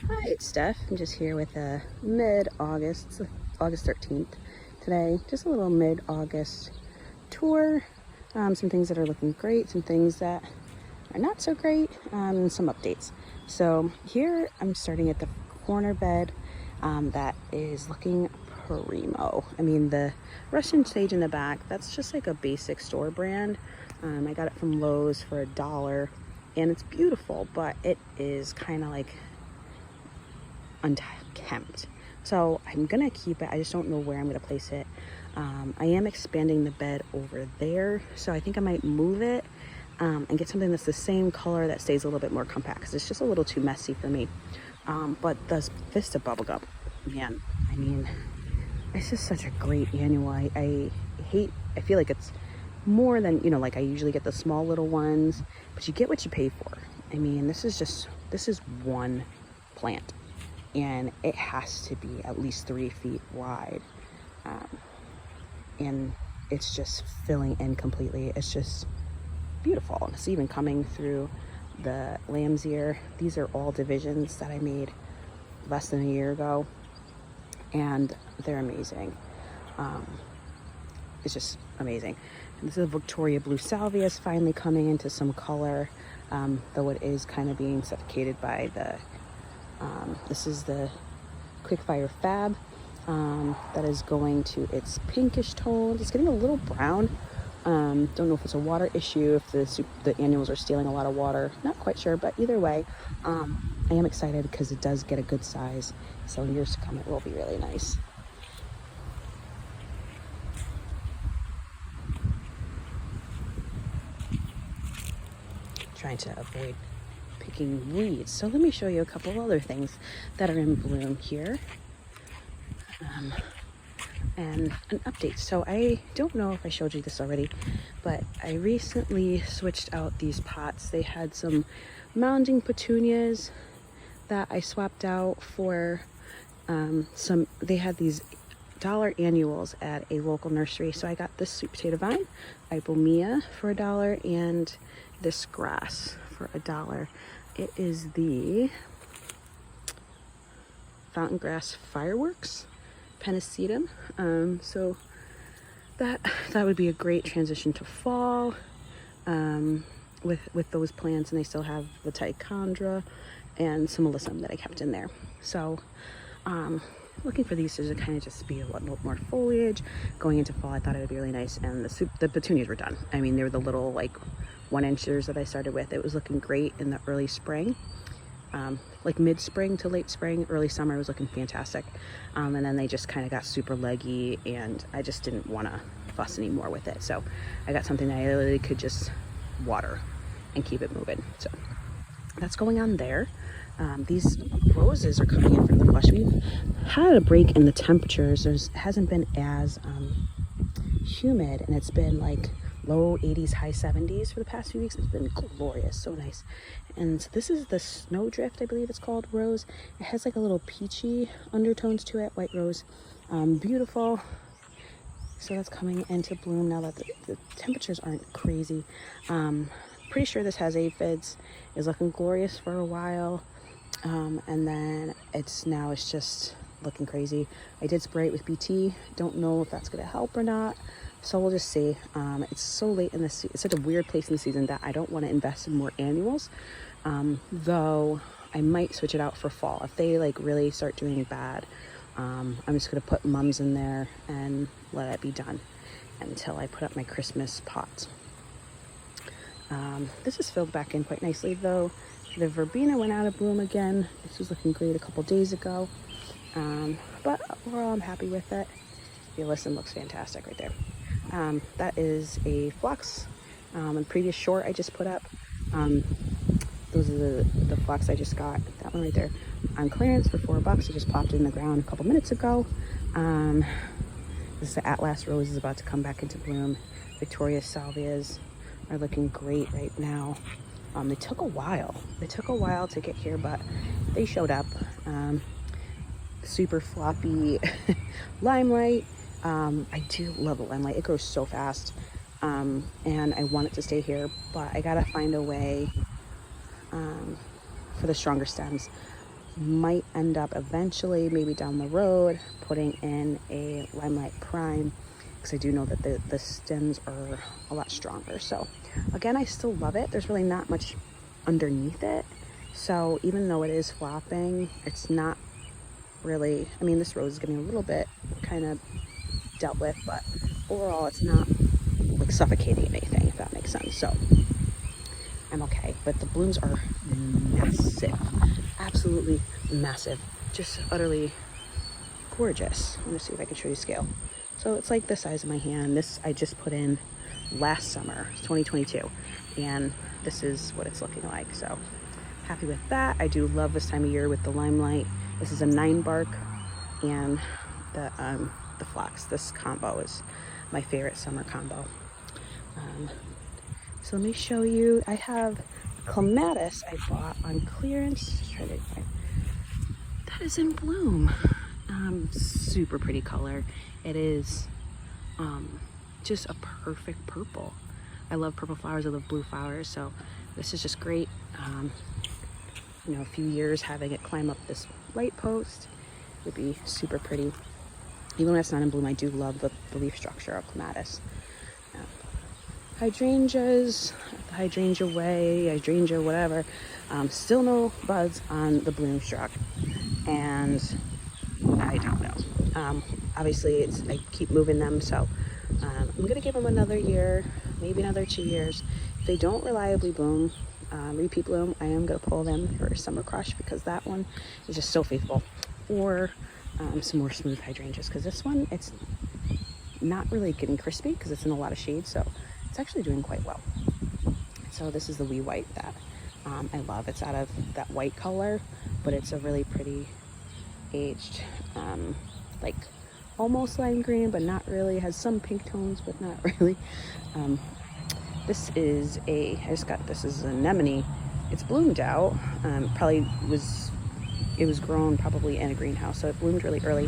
Hi, it's Steph. I'm just here with a mid-August, it's August 13th today. Just a little mid-August tour. Some things that are looking great, some things that are not so great, and some updates. So here I'm starting at the corner bed that is looking primo. I mean, the Russian sage in the back, that's just like a basic store brand. I got it from Lowe's for $1 and it's beautiful, but it is kind of like unkempt. So I'm gonna keep it. I just don't know where I'm gonna place it. I am expanding the bed over there, so I think I might move it and get something that's the same color that stays a little bit more compact, because it's just a little too messy for me. But the Vista bubblegum, man, I mean, it's just such a great annual. I feel like it's more than, like I usually get the small little ones, but you get what you pay for. I mean, this is one plant and it has to be at least 3 feet wide. And it's just filling in completely. It's just beautiful. It's even coming through the lamb's ear. These are all divisions that I made less than a year ago, and they're amazing. It's just amazing. And this is a Victoria blue salvia is finally coming into some color, though it is kind of being suffocated by the this is the Quickfire Fab that is going to its pinkish tones. It's getting a little brown. Don't know if it's a water issue, if the annuals are stealing a lot of water. Not quite sure, but either way, I am excited because it does get a good size. So in years to come, it will be really nice. Trying to avoid picking weeds. So let me show you a couple of other things that are in bloom here. And an update. So I don't know if I showed you this already, but I recently switched out these pots. They had some mounding petunias that I swapped out for they had these $1 annuals at a local nursery. So I got this sweet potato vine, Ipomea, for $1, and this grass for $1. It is the fountain grass fireworks Pennisetum. So that would be a great transition to fall with those plants, and they still have the Tichondra and some alyssum that I kept in there. So looking for these to kind of just be a little more foliage going into fall. I thought it would be really nice, and the petunias were done. I mean, they were the little like 1-inchers that I started with. It was looking great in the early spring. Like mid-spring to late spring, early summer was looking fantastic. And then they just kind of got super leggy, and I just didn't want to fuss anymore with it. So I got something that I literally could just water and keep it moving. So that's going on there. These roses are coming in from the flush. We've had a break in the temperatures. It hasn't been as humid, and it's been like low 80s, high 70s for the past few weeks. It's been glorious, so nice. And this is the Snowdrift, I believe it's called, rose. It has like a little peachy undertones to it, white rose. Beautiful. So that's coming into bloom now that the temperatures aren't crazy. Pretty sure this has aphids. Is looking glorious for a while. And then it's just looking crazy. I did spray it with BT. Don't know if that's gonna help or not. So we'll just see. It's so late in the season. It's such a weird place in the season that I don't want to invest in more annuals. Though I might switch it out for fall. If they like really start doing bad, I'm just gonna put mums in there and let it be done until I put up my Christmas pots. This is filled back in quite nicely though. The verbena went out of bloom again. This was looking great a couple days ago. But overall I'm happy with it. The alyssum looks fantastic right there. That is a phlox. A previous short I just put up. Those are the phlox I just got. That one right there on clearance for $4. I just popped it in the ground a couple minutes ago. This is the Atlas rose is about to come back into bloom. Victoria salvias are looking great right now. They took a while. They took a while to get here, but they showed up. Super floppy limelight. I do love the limelight. It grows so fast. And I want it to stay here, but I gotta find a way for the stronger stems might end up eventually, maybe down the road, putting in a Limelight Prime, because I do know that the stems are a lot stronger. So again, I still love it. There's really not much underneath it. So even though it is flopping, it's not really, I mean, this rose is getting a little bit kind of dealt with, but overall it's not like suffocating anything, if that makes sense. So I'm okay. But the blooms are massive, absolutely massive, just utterly gorgeous. Let me see if I can show you scale. So it's like the size of my hand. This I just put in last summer, 2022, and this is what it's looking like. So happy with that. I do love this time of year with the Limelight. This is a 9 bark, and the phlox. This combo is my favorite summer combo. So let me show you. I have clematis I bought on clearance. Try to find. That is in bloom. Super pretty color. It is just a perfect purple. I love purple flowers. I love blue flowers. So this is just great. You know, a few years having it climb up this light post would be super pretty. Even when it's not in bloom, I do love the leaf structure of clematis. Hydrangeas, hydrangea way, hydrangea whatever. Still no buds on the bloom struck, and I don't know. Obviously, I keep moving them, so I'm gonna give them another year, maybe another 2 years. If they don't reliably bloom, repeat bloom, I am gonna pull them for summer crush, because that one is just so faithful. Or some more smooth hydrangeas, because this one, it's not really getting crispy because it's in a lot of shade, so it's actually doing quite well. So this is the wee white that I love. It's out of that white color, but it's a really pretty aged, like almost lime green, but not really. It has some pink tones, but not really. This is this is anemone. It's bloomed out. It was grown probably in a greenhouse, so it bloomed really early.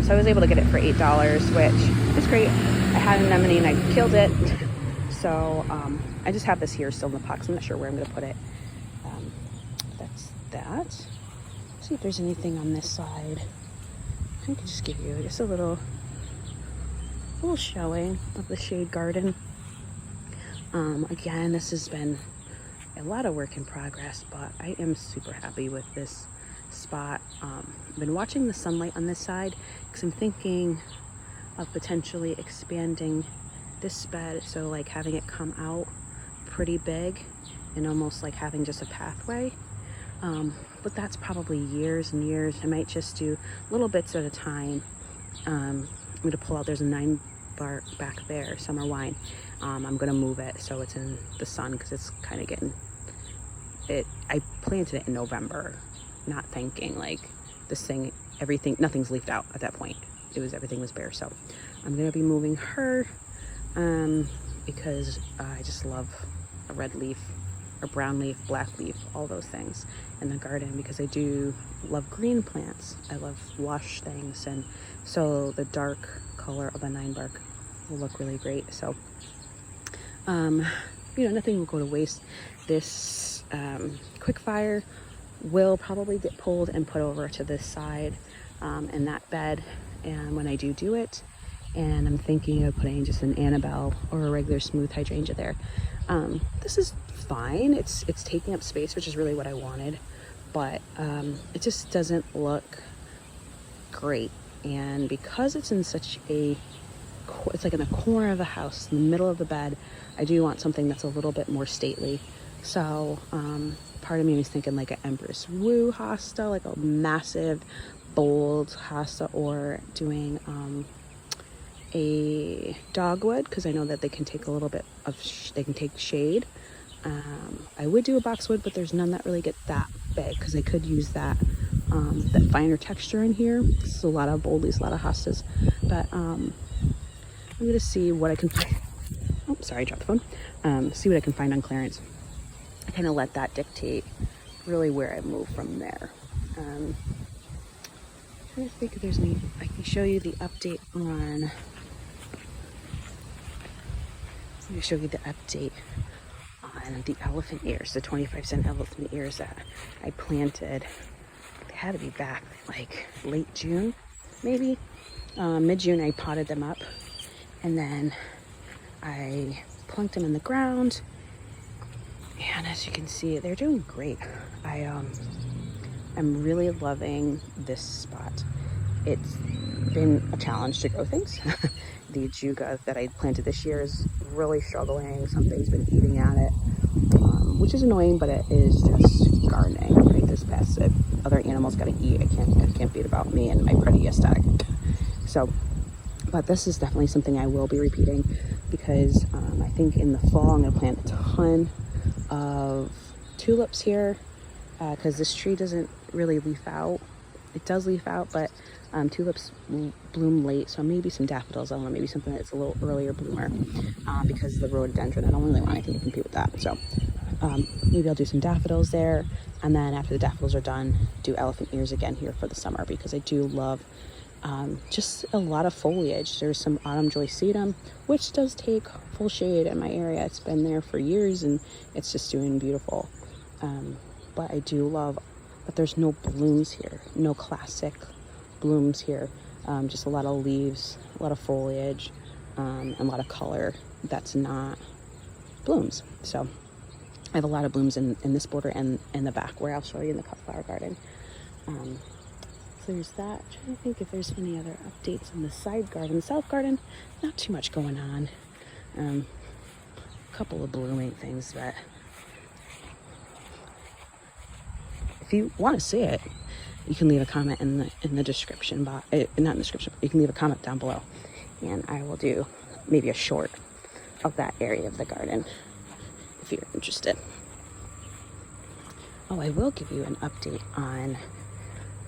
So I was able to get it for $8, which is great. I had an anemone and I killed it. So I just have this here still in the pot, 'cause I'm not sure where I'm gonna put it. That's that. Let's see if there's anything on this side. I can just give you just a little showing of the shade garden. Again, this has been a lot of work in progress, but I am super happy with this spot. I've been watching the sunlight on this side, because I'm thinking of potentially expanding this bed, so like having it come out pretty big and almost like having just a pathway. But that's probably years and years. I might just do little bits at a time. I'm gonna pull out, there's a 9 bark back there, summer wine. I'm gonna move it so it's in the sun, because it's kind of getting it. I planted it in November, not thinking like this thing, nothing's leafed out at that point. Everything was bare. So I'm gonna be moving her because I just love a red leaf or brown leaf, black leaf, all those things in the garden, because I do love green plants. I love lush things, and so the dark color of a 9 bark will look really great. So you know, nothing will go to waste. This quick fire will probably get pulled and put over to this side in that bed, and when I do it, and I'm thinking of putting just an Annabelle or a regular smooth hydrangea there. This is fine. It's taking up space, which is really what I wanted, but it just doesn't look great. And because it's in such it's like in the corner of the house, in the middle of the bed, I do want something that's a little bit more stately. So part of me was thinking like an Empress Woo hosta, like a massive, bold hosta, or doing a dogwood, because I know that they can take a little bit of they can take shade. I would do a boxwood, but there's none that really get that big, because I could use that that finer texture in here. This is a lot of bold leaves, a lot of hostas, but I'm gonna see what I can find. Oh, sorry, I dropped the phone. See what I can find on clearance. I kind of let that dictate really where I move from there. I'm trying to think if there's any. I can show you the update on. Let me show you the update on the elephant ears, the 25-cent elephant ears that I planted. They had to be back like late June, maybe. Mid-June I potted them up, and then I plunked them in the ground, and as you can see, they're doing great. I'm really loving this spot. It's been a challenge to grow things. The juga that I planted this year is really struggling. Something's been eating at it, which is annoying, but it is just gardening, right? This pest, other animals gotta eat. I can't beat about me and my pretty aesthetic. So, but this is definitely something I will be repeating, because I think in the fall I'm gonna plant a ton of tulips here, because this tree doesn't really leaf out. It does leaf out, but tulips bloom late, so maybe some daffodils. I don't know, maybe something that's a little earlier bloomer, because of the rhododendron. I don't really want anything to compete with that. So maybe I'll do some daffodils there, and then after the daffodils are done, do elephant ears again here for the summer, because I do love just a lot of foliage. There's some autumn joy sedum, which does take full shade in my area. It's been there for years, and it's just doing beautiful. But I do love that there's no blooms here, no classic blooms here, just a lot of leaves, a lot of foliage, and a lot of color that's not blooms. So I have a lot of blooms in this border and in the back, where I'll show you in the cut flower garden. So there's that. I'm trying to think if there's any other updates on the side garden. The south garden, not too much going on. A couple of blooming things, but if you want to see it, you can leave a comment in the description box. Not in the description. You can leave a comment down below, and I will do maybe a short of that area of the garden if you're interested. Oh, I will give you an update on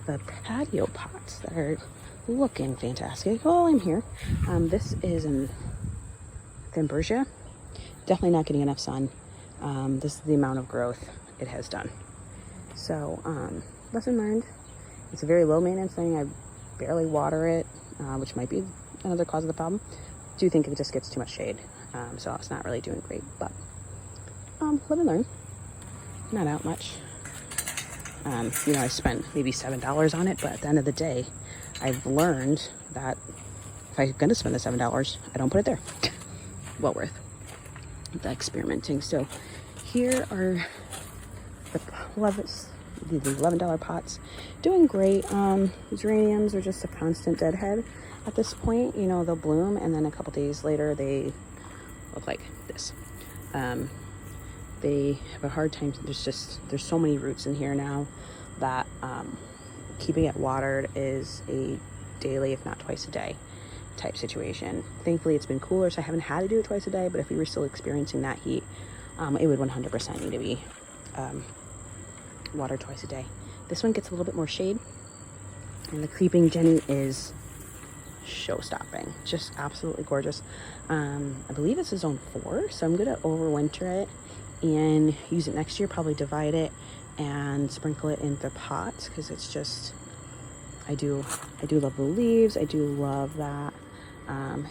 the patio pots that are looking fantastic while I'm here. This is an Thymbergia. Definitely not getting enough sun. This is the amount of growth it has done. So, lesson learned. It's a very low maintenance thing. I barely water it, which might be another cause of the problem. I do think it just gets too much shade, so it's not really doing great. But live and learn. Not out much. I spent maybe $7 on it, but at the end of the day, I've learned that if I'm going to spend the $7, I don't put it there. Well worth the experimenting. So here are the $11 pots, doing great. Geraniums are just a constant deadhead at this point. They'll bloom, and then a couple days later they look like this. They have a hard time. There's so many roots in here now that keeping it watered is a daily, if not twice a day type situation. Thankfully it's been cooler, so I haven't had to do it twice a day, but if we were still experiencing that heat, it would 100% need to be watered twice a day. This one gets a little bit more shade, and the creeping Jenny is show-stopping, just absolutely gorgeous. I believe it's a zone 4, so I'm gonna overwinter it and use it next year, probably divide it and sprinkle it into pots, because it's just, I do love the leaves. I do love that.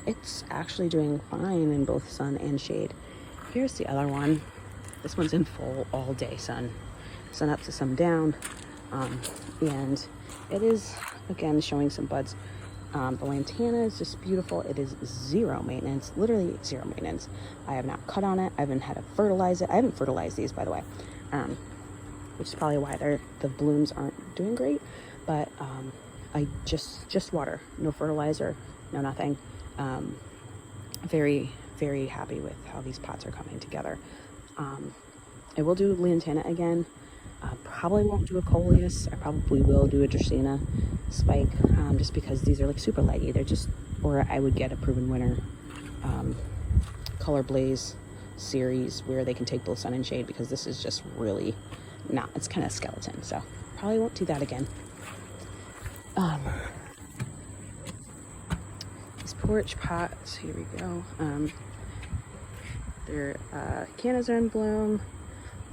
It's actually doing fine in both sun and shade. Here's the other one. This one's in full all day sun up to sun down, and it is again showing some buds. The lantana is just beautiful. It is zero maintenance, literally zero maintenance. I have not cut on it. I haven't had to fertilize it. I haven't fertilized these, by the way, which is probably why the blooms aren't doing great. But I just water, no fertilizer, no nothing. Very, very happy with how these pots are coming together. I will do lantana again. Probably won't do a coleus. I probably will do a dracaena spike, just because these are like super leggy. They're just, or I would get a proven winner color blaze series where they can take both sun and shade, because this is just really not, it's kind of skeleton, so probably won't do that again. These porch pots, here we go. Their cannas are in bloom.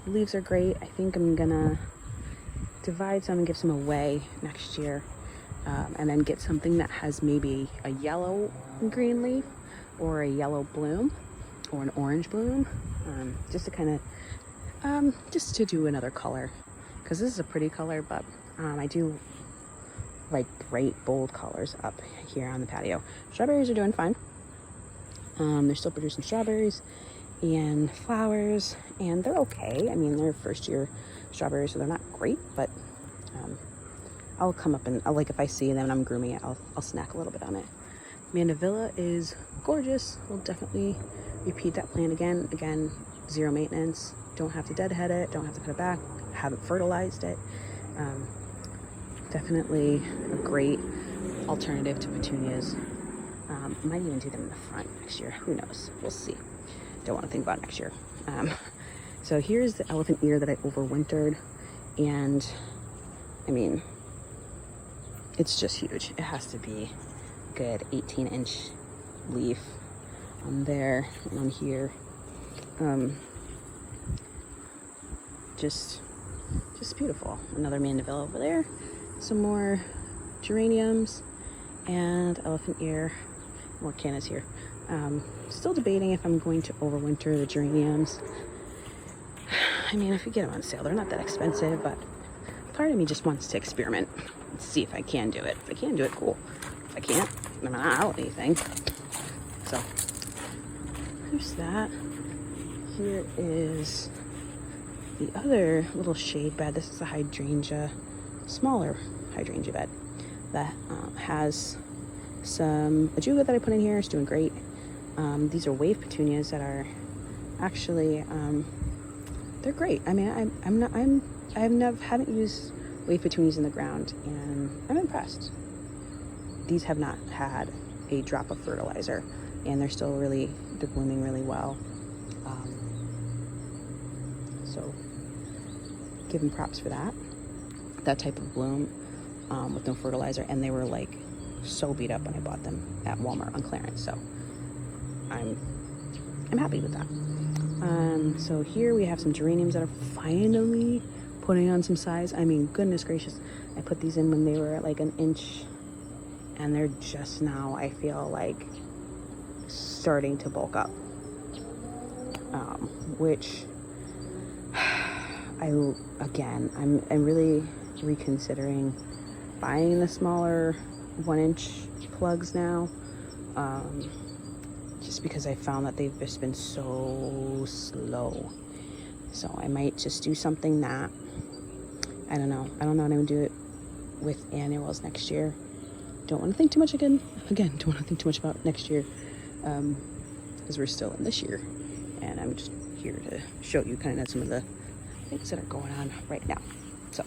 Leaves are great. I think I'm gonna divide some and give some away next year, and then get something that has maybe a yellow and green leaf, or a yellow bloom, or an orange bloom, just to kind of just to do another color, because this is a pretty color, but I do like bright, bold colors up here on the patio. Strawberries are doing fine. They're still producing strawberries and flowers, and they're okay. I mean, they're first year strawberries, so they're not great, but I'll come up and like if I see them and I'm grooming it, I'll snack a little bit on it. Mandevilla is gorgeous. We'll definitely repeat that plant again. Again, zero maintenance. Don't have to deadhead it. Don't have to cut it back. Haven't fertilized it. Definitely a great alternative to petunias. Might even do them in the front next year. Who knows? We'll see. Don't want to think about next year. So here's the elephant ear that I overwintered, and I mean, it's just huge. It has to be a good 18-inch leaf on there and on here. Just beautiful. Another mandevilla over there. Some more geraniums and elephant ear. More cannas here. Still debating if I'm going to overwinter the geraniums. I mean, if you get them on sale, they're not that expensive, but part of me just wants to experiment and see if I can do it. If I can do it, cool. If I can't, then I'm not out anything. So there's that. Here is the other little shade bed. This is a hydrangea, smaller hydrangea bed that has some ajuga that I put in here. It's doing great. These are wave petunias that are actually they're great. I mean, I haven't used wave petunias in the ground, and I'm impressed. These have not had a drop of fertilizer, and they're blooming really well. So give them props for that type of bloom with no fertilizer. And they were like so beat up when I bought them at Walmart on clearance, so I'm happy with that. So here we have some geraniums that are finally putting on some size. I mean, goodness gracious, I put these in when they were at like an inch, and they're just now, I feel like, starting to bulk up, which I'm really reconsidering buying the smaller 1-inch plugs now, just because I found that they've just been so slow. So I might just do something that, I don't know what I'm gonna do it with annuals next year. Don't want to think too much don't want to think too much about next year, because we're still in this year, and I'm just here to show you kind of some of the things that are going on right now. So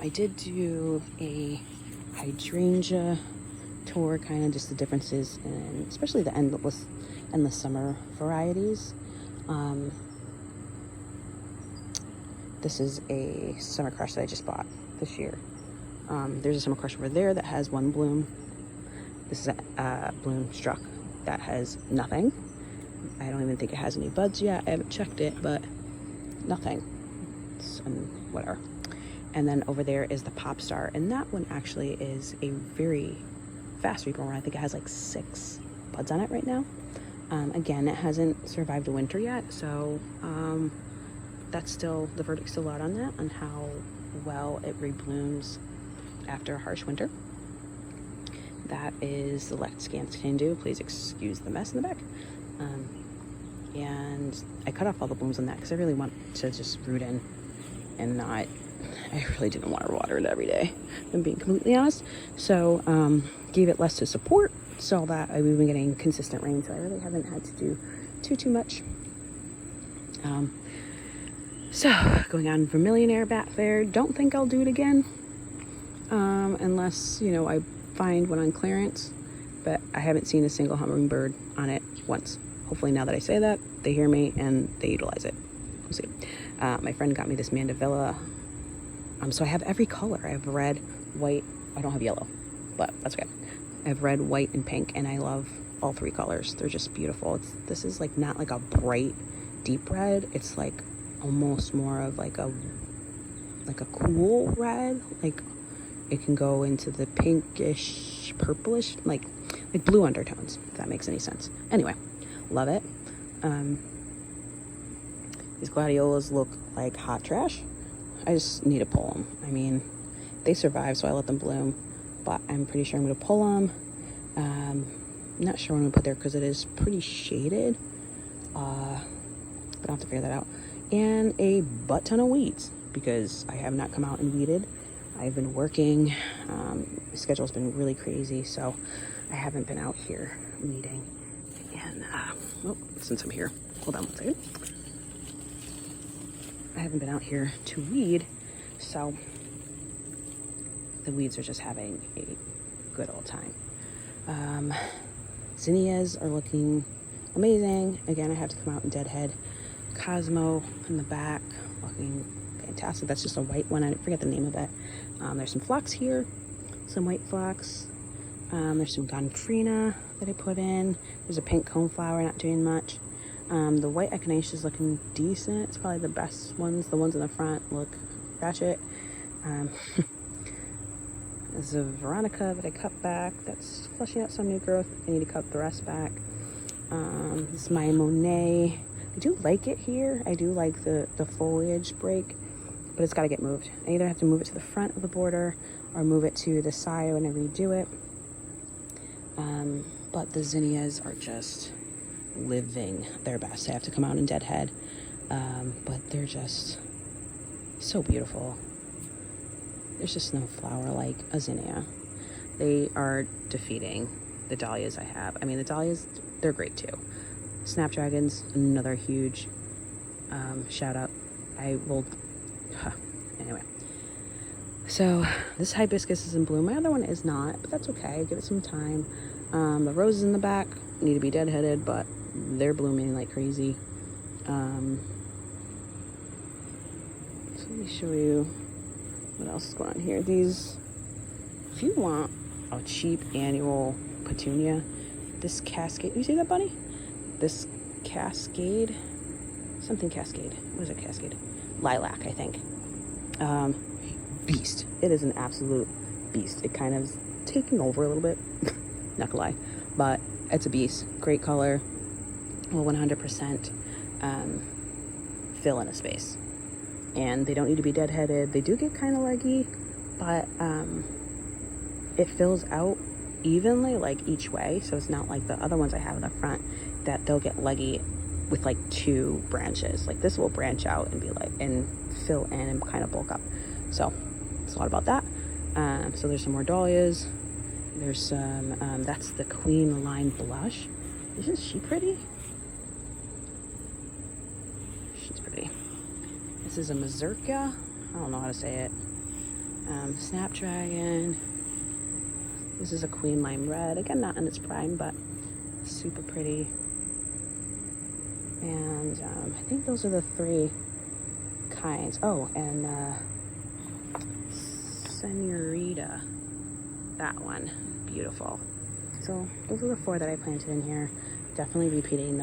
I did do a hydrangea tour, kind of just the differences, and especially the endless summer varieties. This is a summer crush that I just bought this year. There's a summer crush over there that has one bloom. This is a bloom struck that has nothing. I don't even think it has any buds yet. I haven't checked it, but nothing. Whatever. And then over there is the pop star, and that one actually is a very fast reblower. I think it has like 6 buds on it right now. Again, it hasn't survived a winter yet, so that's still, the verdict's still out on that, on how well it reblooms after a harsh winter. That is the Let's Scans Can Do. Please excuse the mess in the back. And I cut off all the blooms on that because I really want to just root in and not, I really didn't want to water it every day, if I'm being completely honest. So gave it less to support so that we've been getting consistent rain, so I really haven't had to do too much. So going on Vermillionaire Bat Fair, don't think I'll do it again, unless, you know, I find one on clearance, but I haven't seen a single hummingbird on it once. Hopefully now that I say that, they hear me and they utilize it. We'll see. My friend got me this mandevilla. So I have every color. I have red, white. I don't have yellow, but that's okay. I have red, white, and pink, and I love all 3 colors. They're just beautiful. This is like not like a bright, deep red. It's like almost more of like a cool red. Like it can go into the pinkish, purplish, like blue undertones, if that makes any sense. Anyway, love it. These gladiolas look like hot trash. I just need to pull them. I mean, they survive, so I let them bloom, but I'm pretty sure I'm going to pull them. Not sure what I'm going to put there because it is pretty shaded, but I'll have to figure that out. And a butt ton of weeds because I have not come out and weeded. I've been working. My schedule's been really crazy, so I haven't been out here weeding. And since I'm here, hold on one second. I haven't been out here to weed, so the weeds are just having a good old time. Zinnias are looking amazing. Again, I have to come out and deadhead. Cosmo in the back looking fantastic. That's just a white one. I forget the name of it. There's some phlox here, some white phlox. There's some Gonfrina that I put in. There's a pink coneflower, not doing much. The white echinacea is looking decent. It's probably the best ones. The ones in the front look ratchet. There's a Veronica that I cut back. That's flushing out some new growth. I need to cut the rest back. This is my Monet. I do like it here. I do like the foliage break, but it's got to get moved. I either have to move it to the front of the border or move it to the side when I redo it. But the zinnias are just living their best. I have to come out and deadhead, but they're just so beautiful. There's just no flower like a zinnia. They are defeating the dahlias I have. I mean, the dahlias, they're great too. Snapdragons, another huge shout out. Anyway. So this hibiscus is in bloom. My other one is not, but that's okay. Give it some time. The roses in the back need to be deadheaded, but they're blooming like crazy. So let me show you what else is going on here. These, if you want a cheap annual petunia, this cascade, you see that, bunny? This cascade, something cascade. What is it, cascade? Lilac, I think. Beast. It is an absolute beast. It kind of is taking over a little bit, not gonna lie, but it's a beast. Great color. Will 100% fill in a space. And they don't need to be deadheaded. They do get kind of leggy, but it fills out evenly, like each way. So it's not like the other ones I have in the front that they'll get leggy with like 2 branches. Like this will branch out and be like, and fill in and kind of bulk up. So it's a lot about that. So there's some more dahlias. There's some, that's the Queen Line Blush. Isn't she pretty? She's pretty. This is a Mazurka. I don't know how to say it. Snapdragon. This is a Queen Lime Red. Again, not in its prime, but super pretty. And I think those are the 3 kinds. Oh, and Senorita. That one. Beautiful. So those are the 4 that I planted in here. Definitely repeating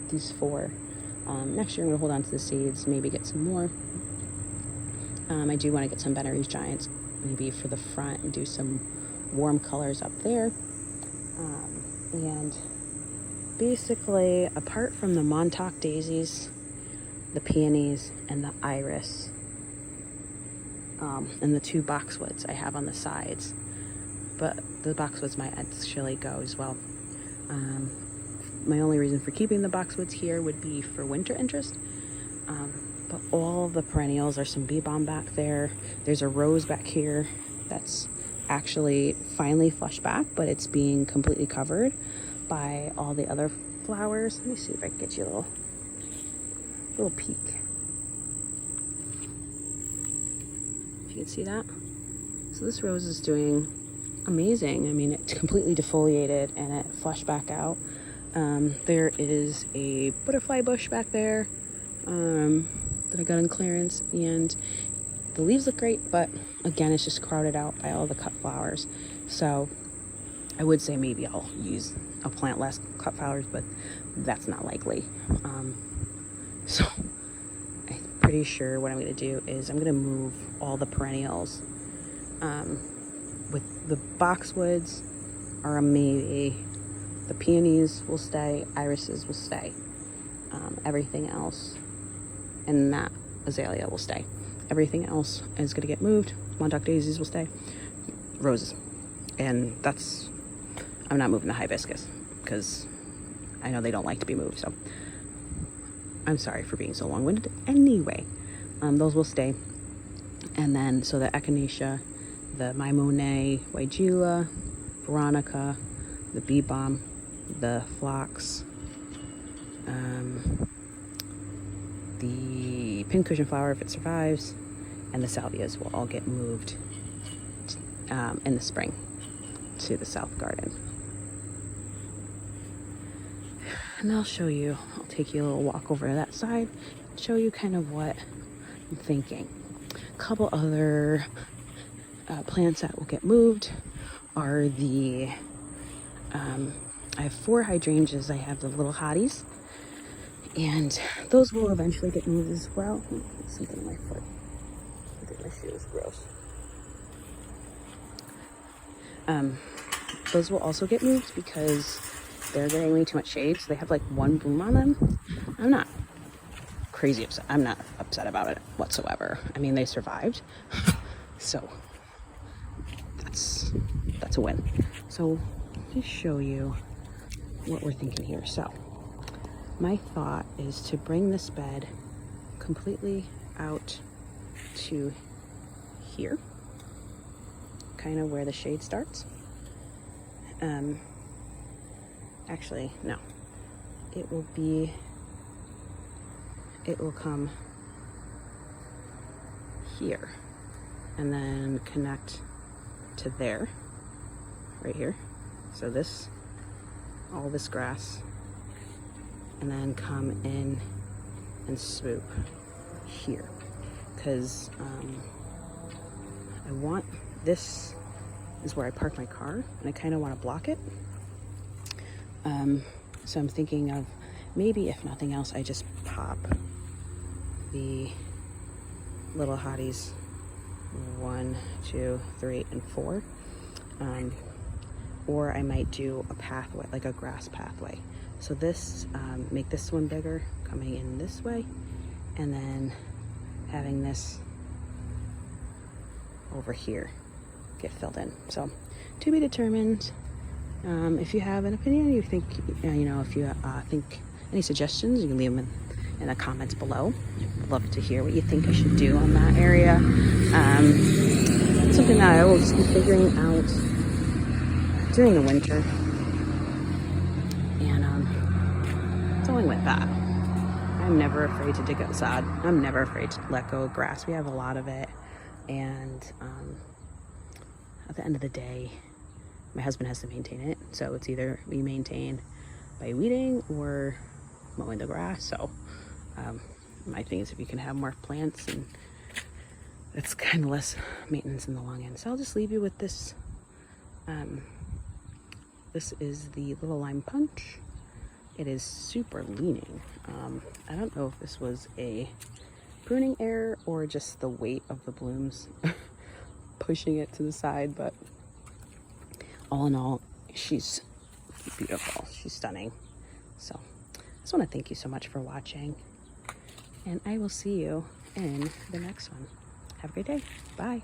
these 4. Next year I'm gonna hold on to the seeds, maybe get some more. I do want to get some Veneries Giants, maybe for the front, and do some warm colors up there. And basically, apart from the Montauk daisies, the peonies, and the iris, and the 2 boxwoods I have on the sides, but the boxwoods might actually go as well. My only reason for keeping the boxwoods here would be for winter interest. But all of the perennials, there's some bee balm back there. There's a rose back here that's actually finally flushed back, but it's being completely covered by all the other flowers. Let me see if I can get you a little peek. If you can see that. So this rose is doing amazing. I mean, it's completely defoliated and it flushed back out. There is a butterfly bush back there that I got in clearance, and the leaves look great, but again, it's just crowded out by all the cut flowers. So I would say maybe I'll plant less cut flowers, but that's not likely. So I'm pretty sure what I'm going to do is I'm going to move all the perennials. With the boxwoods are a maybe. The peonies will stay, irises will stay. Everything else in that azalea will stay. Everything else is going to get moved. Montauk daisies will stay. Roses. And I'm not moving the hibiscus because I know they don't like to be moved. So I'm sorry for being so long-winded. Anyway, those will stay. And then, so the echinacea, the Maimone, Weigela, Veronica, the bee balm, the phlox, the pincushion flower if it survives, and the salvias will all get moved in the spring to the south garden. And I'll take you a little walk over to that side, show you kind of what I'm thinking. A couple other plants that will get moved are I have 4 hydrangeas. I have the little hotties, and those will eventually get moved as well. Something in my foot. I think my shoe is gross. Those will also get moved because they're getting way too much shade. So they have like 1 bloom on them. I'm not crazy upset. I'm not upset about it whatsoever. I mean, they survived, so that's a win. So let me show you what we're thinking here. So my thought is to bring this bed completely out to here, kind of where the shade starts. Actually, no, it will come here and then connect to there, right here. So all this grass, and then come in and swoop here, because this is where I park my car, and I kind of want to block it. So I'm thinking of maybe, if nothing else, I just pop the little hotties 1, 2, 3, and 4. Or I might do a pathway, like a grass pathway. So this, make this one bigger, coming in this way, and then having this over here get filled in. So to be determined. If you have an opinion, you think, if you think any suggestions, you can leave them in the comments below. I'd love to hear what you think I should do on that area. Something that I will just be figuring out during the winter, and going with that. I'm never afraid to dig up sod. I'm never afraid to let go of grass. We have a lot of it, and at the end of the day, my husband has to maintain it, so it's either we maintain by weeding or mowing the grass. So my thing is, if you can have more plants, and it's kind of less maintenance in the long end. So I'll just leave you with this. This is the Little Lime Punch. It is super leaning. I don't know if this was a pruning error or just the weight of the blooms pushing it to the side, but all in all, she's beautiful. She's stunning. So I just want to thank you so much for watching, and I will see you in the next one. Have a great day. Bye.